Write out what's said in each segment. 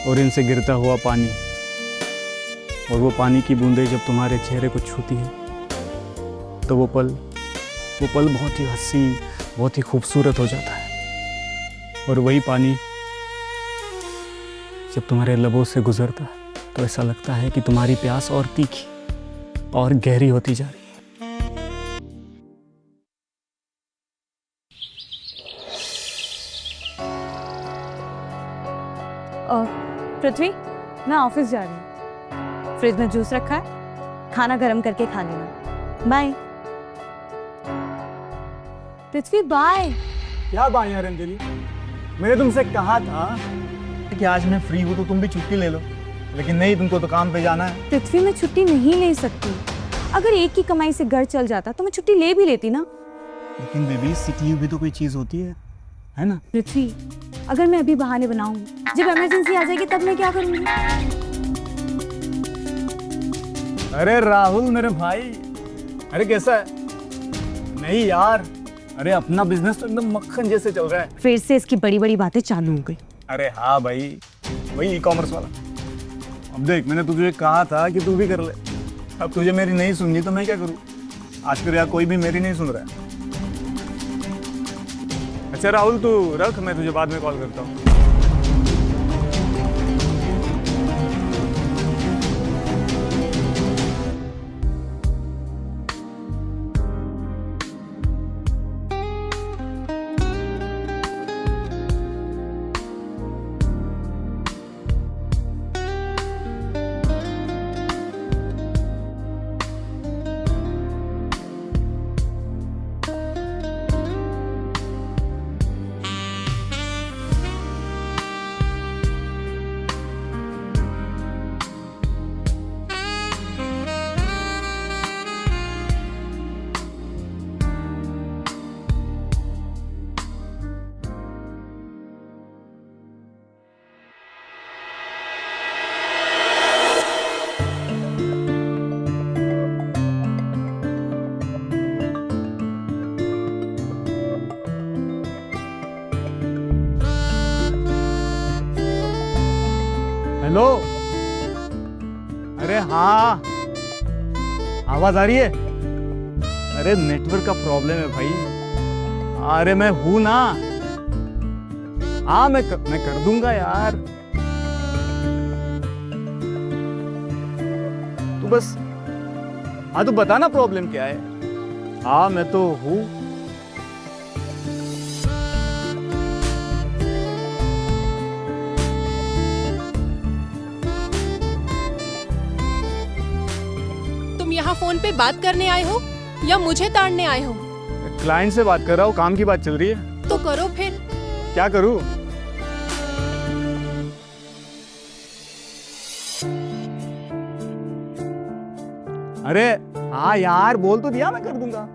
और इनसे गिरता हुआ पानी, और वो पानी की बूंदें जब तुम्हारे चेहरे को छूती है तो वो पल बहुत ही हसीन, बहुत ही खूबसूरत हो जाता है। और वही पानी जब तुम्हारे लबों से गुजरता है तो ऐसा लगता है कि तुम्हारी प्यास और तीखी और गहरी होती जा रही है। पृथ्वी, मैं ऑफिस जा रही हूँ। फ्रिज में जूस रखा है, खाना गर्म करके खा लेना। बाय। पृथ्वी बाय। क्या बाय यार अंजलि, मैंने तुमसे कहा था कि आज मैं फ्री हूँ तो तुम भी छुट्टी ले लो, लेकिन नहीं, तुमको तो काम पे जाना है। पृथ्वी, मैं छुट्टी नहीं ले सकती। अगर एक की कमाई से घर चल जाता तो मैं छुट्टी ले भी लेती ना। लेकिन बेबी, सिक लीव भी तो कोई चीज होती है ना? पृथ्वी, अगर मैं अभी बहाने बनाऊंगी, जब इमरजेंसी आ जाएगी तब मैं क्या करूंगी? अरे राहुल मेरे भाई, अरे कैसा है? नहीं यार, अरे अपना बिजनेस तो एकदम मक्खन जैसे चल रहा है। फिर से इसकी बड़ी बड़ी बातें चालू हो गई। अरे हाँ भाई, वही ई-कॉमर्स वाला। अब देख, मैंने तुझे कहा था कि तू भी कर ले। अब तुझे मेरी नहीं सुननी तो मैं क्या करूँ? आजकल यार कोई भी मेरी नहीं सुन रहा है। अच्छा राहुल, तू रख, मैं तुझे बाद में कॉल करता हूँ। हेलो, अरे हाँ, आवाज आ रही है? अरे नेटवर्क का प्रॉब्लम है भाई। अरे मैं हूं ना। हाँ, मैं कर दूंगा यार। तू बस, हाँ तू बता ना प्रॉब्लम क्या है। हाँ मैं तो हूँ। यहाँ फोन पे बात करने आए हो या मुझे ताड़ने आए हो? क्लाइंट से बात कर रहा हूँ, काम की बात चल रही है। तो करो फिर। क्या करूँ? अरे हाँ यार, बोल तो दिया, मैं कर दूंगा।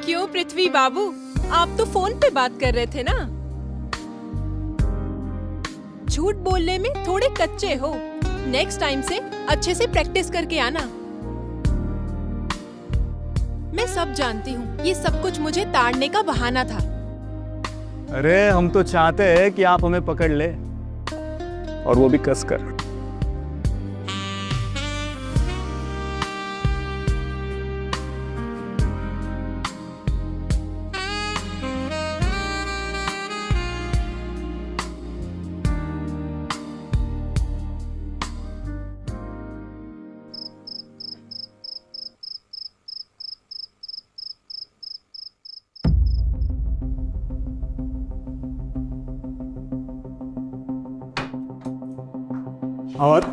क्यों पृथ्वी बाबू, आप तो फोन पे बात कर रहे थे ना? झूठ बोलने में थोड़े कच्चे हो। नेक्स्ट टाइम से अच्छे से प्रैक्टिस करके आना। मैं सब जानती हूँ, ये सब कुछ मुझे ताड़ने का बहाना था। अरे हम तो चाहते हैं कि आप हमें पकड़ ले, और वो भी कसकर। और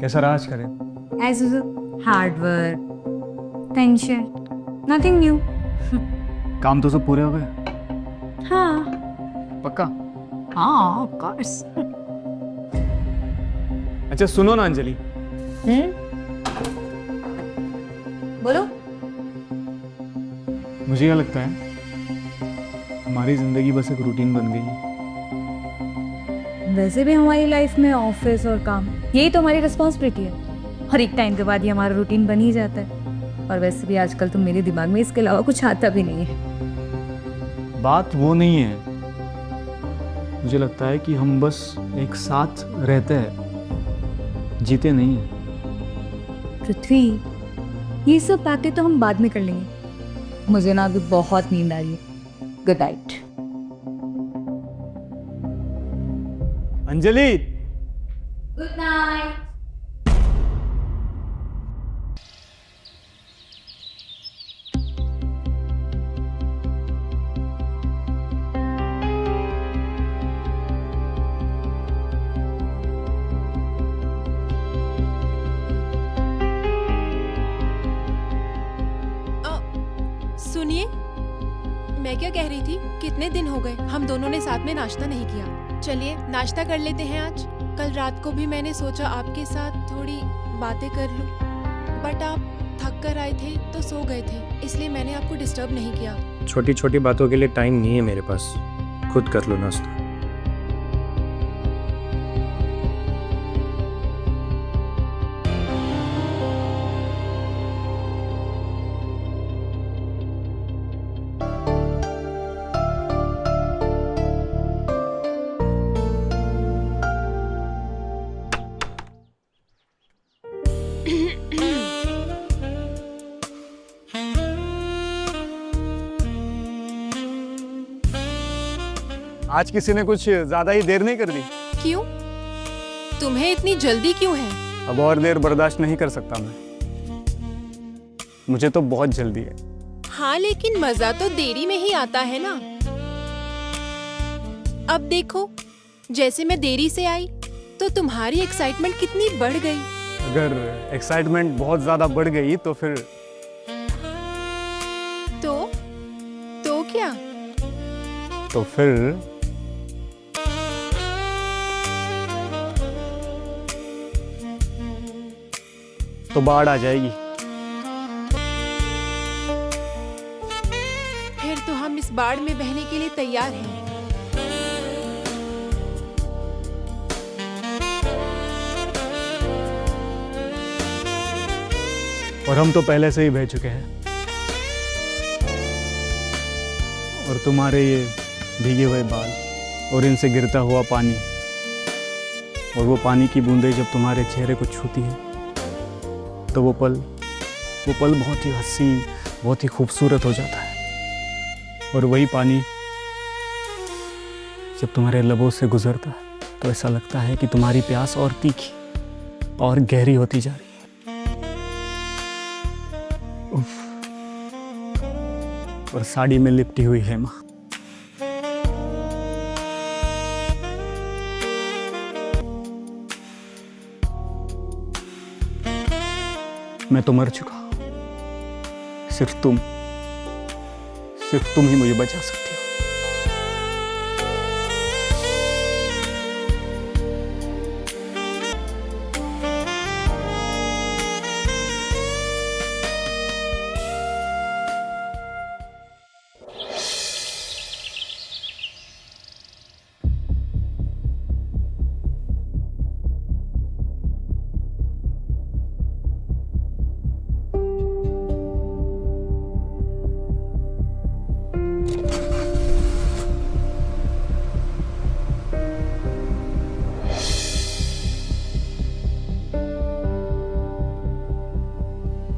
कैसा रहा आज का दिन? As usual, hard work, tension, nothing new. काम तो सब पूरे हो गए? हाँ। पक्का? हाँ, of course. अच्छा सुनो ना अंजलि। बोलो। मुझे क्या लगता है, हमारी जिंदगी बस एक रूटीन बन गई है। वैसे भी हमारी लाइफ में ऑफिस और काम यही तो हमारी रिस्पॉन्सिबिलिटी है, और एक टाइम के बाद ये हमारा रूटीन बन ही जाता है। और वैसे भी आजकल तो मेरे दिमाग में इसके अलावा कुछ आता भी नहीं है। बात वो नहीं है, मुझे लगता है कि हम बस एक साथ रहते हैं, जीते नहीं हैं। पृथ्वी, ये सब बातें तो हम बाद में कर लेंगे। मुझे ना अभी बहुत नींद आ रही है। Good night. Anjali, good night. सुनिए, मैं क्या कह रही थी, कितने दिन हो गए हम दोनों ने साथ में नाश्ता नहीं किया। चलिए नाश्ता कर लेते हैं आज। कल रात को भी मैंने सोचा आपके साथ थोड़ी बातें कर लूं, बट आप थक कर आए थे तो सो गए थे, इसलिए मैंने आपको डिस्टर्ब नहीं किया। छोटी छोटी बातों के लिए टाइम नहीं है मेरे पास, खुद कर लो नाश्ता। आज किसी ने कुछ ज्यादा ही देर नहीं कर दी? क्यों? तुम्हें इतनी जल्दी क्यों है? अब और देर बर्दाश्त नहीं कर सकता मैं, मुझे तो बहुत जल्दी है। हाँ, लेकिन मजा तो देरी में ही आता है ना। अब देखो, जैसे मैं देरी से आई तो तुम्हारी एक्साइटमेंट कितनी बढ़ गई। अगर एक्साइटमेंट बहुत ज्यादा बढ़ गई तो फिर तो क्या? तो फिर तो बाढ़ आ जाएगी। फिर तो हम इस बाढ़ में बहने के लिए तैयार हैं। और हम तो पहले से ही बह चुके हैं। और तुम्हारे ये भीगे हुए बाल और इनसे गिरता हुआ पानी, और वो पानी की बूंदें जब तुम्हारे चेहरे को छूती है तो वो पल बहुत ही हसीन, बहुत ही खूबसूरत हो जाता है। और वही पानी जब तुम्हारे लबों से गुजरता है तो ऐसा लगता है कि तुम्हारी प्यास और तीखी और गहरी होती जा रही है। उफ। और साड़ी में लिपटी हुई है माँ। मैं तो मर चुका हूं, सिर्फ तुम ही मुझे बचा सकती हो।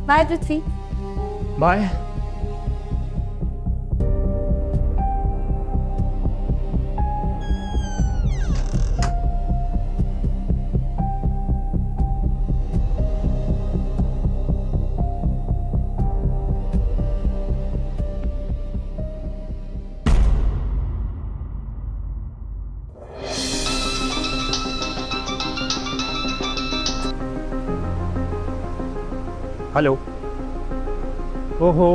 बाय पृथ्वी। बाय। हेलो। ओहो,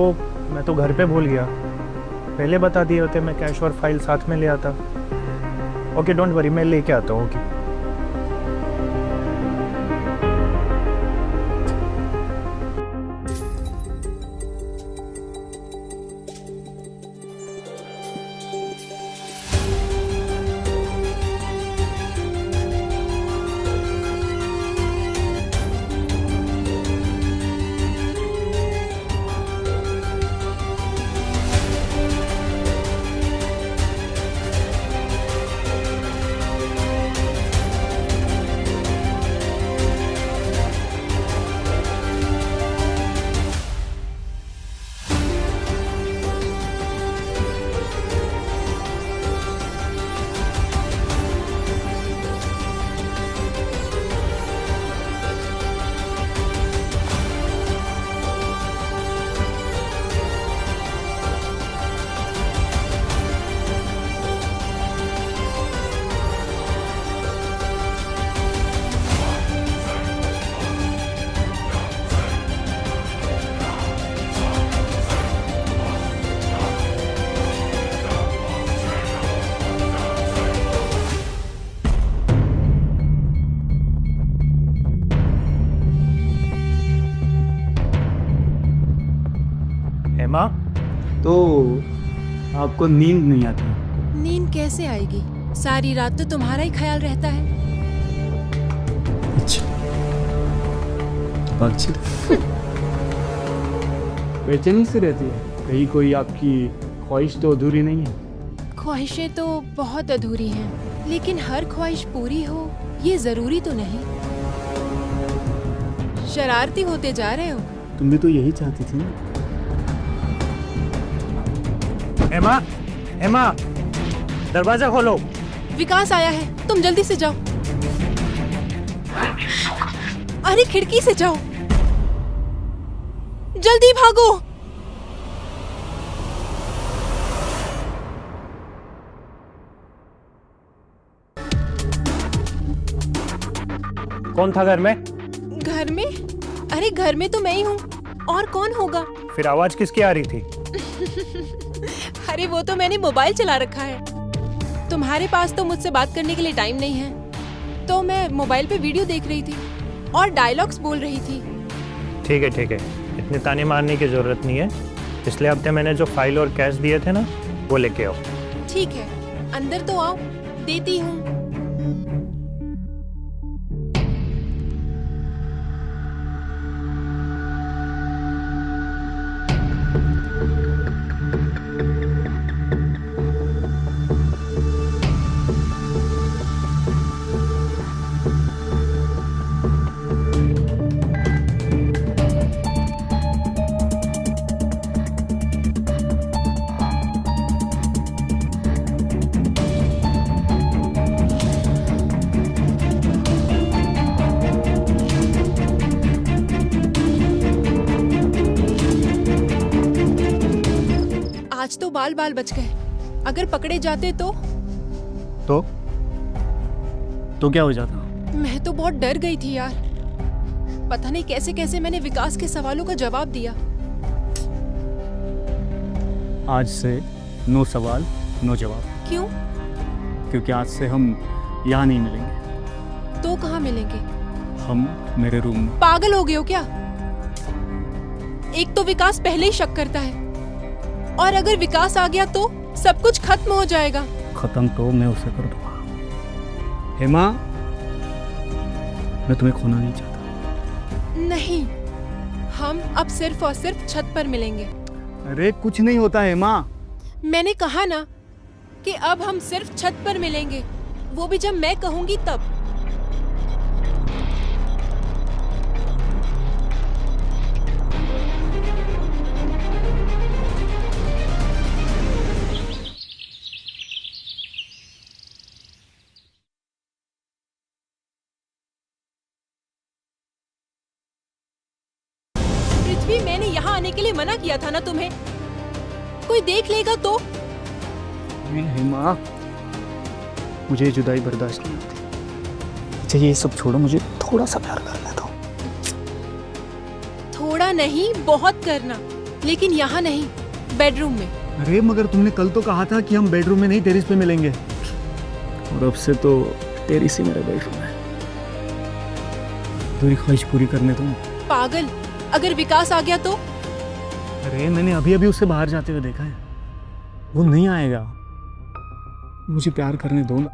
मैं तो घर पे भूल गया। पहले बता दिए होते मैं कैश और फाइल साथ में ले आता। ओके, डोंट वरी, मैं लेके आता हूँ। ओके। हेमा, तो आपको नींद नहीं आती? नींद कैसे आएगी? सारी रात तो तुम्हारा ही ख्याल रहता है। अच्छा, अच्छी बेचैनी से रहती है, कहीं कोई आपकी ख्वाहिश तो अधूरी नहीं है? ख्वाहिशें तो बहुत अधूरी हैं, लेकिन हर ख्वाहिश पूरी हो ये जरूरी तो नहीं। शरारती होते जा रहे हो। तुम भी तो यही चाहती थी ना? हेमा, हेमा, दरवाजा खोलो। विकास आया है, तुम जल्दी से जाओ। अरे खिड़की से जाओ, जल्दी भागो। कौन था घर में? घर में? अरे घर में तो मैं ही हूँ, और कौन होगा? फिर आवाज किसकी आ रही थी? अरे वो तो मैंने मोबाइल चला रखा है। तुम्हारे पास तो मुझसे बात करने के लिए टाइम नहीं है, तो मैं मोबाइल पे वीडियो देख रही थी और डायलॉग्स बोल रही थी। ठीक है ठीक है, इतने ताने मारने की जरूरत नहीं है। पिछले हफ्ते मैंने जो फाइल और कैश दिए थे ना, वो लेके आओ। ठीक है, अंदर तो आओ, देती हूँ। आज तो बाल बाल बच गए, अगर पकड़े जाते तो क्या हो जाता? मैं तो बहुत डर गई थी यार। पता नहीं कैसे कैसे मैंने विकास के सवालों का जवाब दिया। आज से नो सवाल नो जवाब, क्यों? क्योंकि आज से हम यहाँ नहीं मिलेंगे। तो कहाँ मिलेंगे? हम मेरे रूम में। पागल हो गए हो क्या? एक तो विकास पहले ही शक करता है, और अगर विकास आ गया तो सब कुछ खत्म हो जाएगा। खत्म तो मैं उसे कर दूंगा। हेमा, मैं तुम्हें खोना नहीं चाहता। नहीं, हम अब सिर्फ और सिर्फ छत पर मिलेंगे। अरे कुछ नहीं होता हेमा। मैंने कहा ना कि अब हम सिर्फ छत पर मिलेंगे, वो भी जब मैं कहूंगी तब। पृथ्वी, मैंने यहाँ आने के लिए मना किया था ना तुम्हें। कोई देख लेगा तो? हेमा, मुझे ये जुदाई बर्दाश्त नहीं होती। अच्छा ये सब छोड़ो, मुझे थोड़ा सा प्यार करने दो। थोड़ा नहीं, बहुत करना, लेकिन यहाँ नहीं, बेडरूम में। अरे मगर तुमने कल तो कहा था कि हम बेडरूम में नहीं टेरिस पे मिलेंगे, और अब से तो टेरिस ही मेरा बेडरूम है। तेरी ख्वाहिश पूरी करने तुम। पागल, अगर विकास आ गया तो? अरे मैंने अभी अभी उससे बाहर जाते हुए देखा है, वो नहीं आएगा। मुझे प्यार करने दो ना।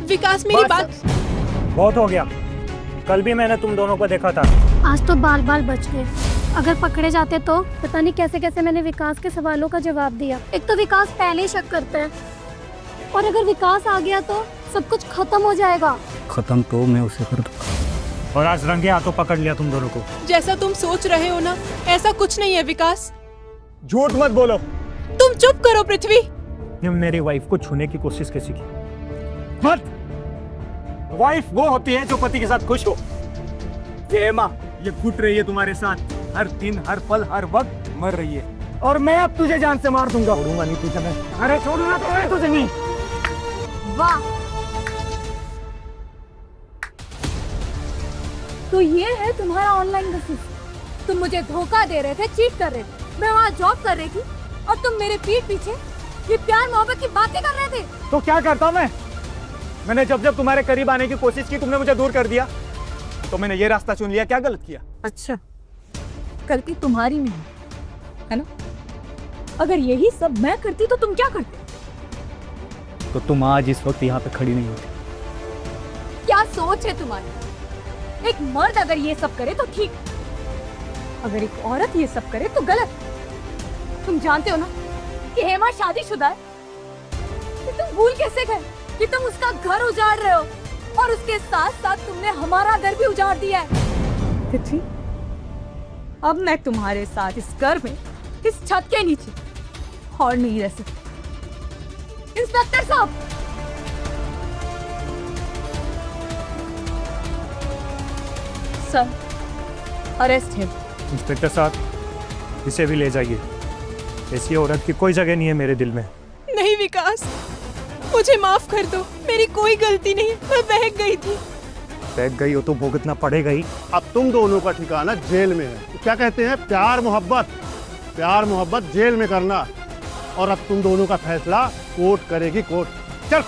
विकास, मेरी बात। बहुत हो गया, कल भी मैंने तुम दोनों को देखा था। आज तो बाल बाल बच गए। अगर पकड़े जाते तो पता नहीं कैसे कैसे मैंने विकास के सवालों का जवाब दिया। एक तो विकास पहले ही शक करता है, और अगर विकास आ गया तो सब कुछ खत्म हो जाएगा। खत्म तो मैं उसे कर दूंगा। और आज रंगे हाथों पकड़ लिया तुम दोनों को। जैसा तुम सोच रहे हो ना, ऐसा कुछ नहीं है विकास। झूठ मत बोलो। तुम चुप करो पृथ्वी। तुम मेरी वाइफ को छूने की कोशिश कैसी की? मत। वाइफ वो होती है जो पति के साथ खुश हो। ये हेमा, ये घुट रही है तुम्हारे साथ, हर दिन हर पल हर वक्त मर रही है, और मैं अब तुझे जान से मार दूंगा। छोड़ूंगा नहीं तुझे मैं। अरे छोड़ूंगा तो मैं तुझे नहीं। वाह, तो ये है तुम्हारा ऑनलाइन बिजनेस। तुम मुझे धोखा दे रहे थे, चीट कर रहे थे। मैं वहाँ जॉब कर रही थी और तुम मेरे पीठ पीछे ये प्यार मोहब्बत की बातें कर रहे थे। तो क्या करता मैं? मैंने जब जब तुम्हारे करीब आने की कोशिश की तुमने मुझे दूर कर दिया, तो मैंने ये रास्ता चुन लिया। क्या गलत किया? अच्छा, गलती तुम्हारी नहीं है ना? अगर यही सब मैं करती तो तुम क्या करते? तो तुम आज इस वक्त यहाँ पे खड़ी नहीं होती। क्या सोच है तुम्हारी? एक मर्द अगर ये सब करे तो ठीक, अगर एक औरत ये सब करे तो गलत। तुम जानते हो ना कि हेमा शादीशुदा है। कि तुम भूल कैसे गए कि तुम उसका घर उजाड़ रहे हो और उसके साथ साथ तुमने हमारा घर भी उजाड़ दिया है। तिथि, अब मैं तुम्हारे साथ इस घर में, इस छत के नीचे और नहीं रह सकती। इंस्पेक्टर साहब, सर, अरेस्ट है। इंस्पेक्टर साहब, इसे भी ले जाइए। ऐसी औरत की कोई जगह नहीं है मेरे दिल में। नहीं विकास, मुझे माफ कर दो, मेरी कोई गलती नहीं, मैं बहक गई थी। बहक गई हो तो भुगतना पड़ेगा ही। अब तुम दोनों का ठिकाना जेल में है। तो क्या कहते हैं, प्यार मोहब्बत, प्यार मोहब्बत जेल में करना। और अब तुम दोनों का फैसला कोर्ट करेगी, कोर्ट। चल।